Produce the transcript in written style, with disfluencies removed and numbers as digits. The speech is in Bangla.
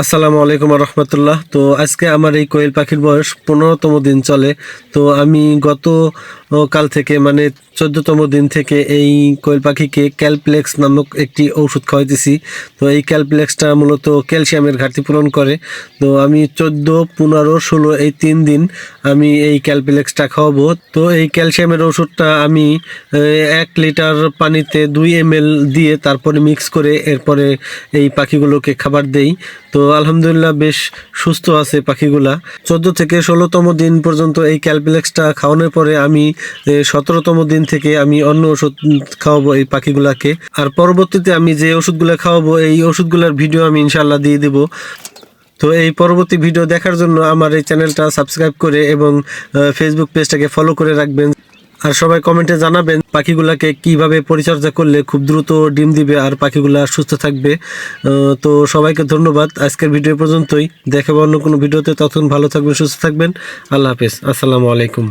আসসালামু আলাইকুম রহমতুল্লাহ। তো আজকে আমার এই কোয়েল পাখির বয়স 15তম দিন চলে। তো আমি গত কাল থেকে মানে 14তম দিন থেকে এই কোয়েল পাখিকে ক্যালপ্লেক্স নামক একটি ওষুধ খাওয়াইতেছি। তো এই ক্যালপ্লেক্সটা মূলত ক্যালসিয়ামের ঘাটতি পূরণ করে। তো আমি 14, 15, 16 এই 3 দিন আমি এই ক্যালপ্লেক্সটা খাওয়াবো। তো এই ক্যালসিয়ামের ওষুধটা আমি 1 লিটার পানিতে 2 ml দিয়ে তারপরে মিক্স করে এরপরে এই পাখিগুলোকে খাবার দেই। তো আলহামদুলিল্লাহ বেশ সুস্থ আছে পাখিগুলা। 14 থেকে 16তম দিন পর্যন্ত এই ক্যালপ্লেক্সটা খাওয়ানোর পরে আমি 17তম দিন থেকে আমি অন্য ওষুধ খাওয়াবো এই পাখিগুলাকে। আর পরবর্তীতে আমি যে ওষুধগুলো খাওয়াবো এই ওষুধগুলোর ভিডিও আমি ইনশাল্লাহ দিয়ে দিব। তো এই পরবর্তী ভিডিও দেখার জন্য আমার এই চ্যানেলটা সাবস্ক্রাইব করে এবং ফেসবুক পেজটাকে ফলো করে রাখবেন। আর সবাই কমেন্টে জানাবেন পাখিগুলাকে কিভাবে পরিচর্যা করলে খুব দ্রুত ডিম দিবে আর পাখিগুলা সুস্থ থাকবে। তো সবাইকে ধন্যবাদ। আজকের ভিডিও পর্যন্তই, দেখাবো অন্য কোনো ভিডিওতে। ততক্ষণ ভালো থাকবেন, সুস্থ থাকবেন। আল্লাহ হাফেজ, আসসালামু আলাইকুম।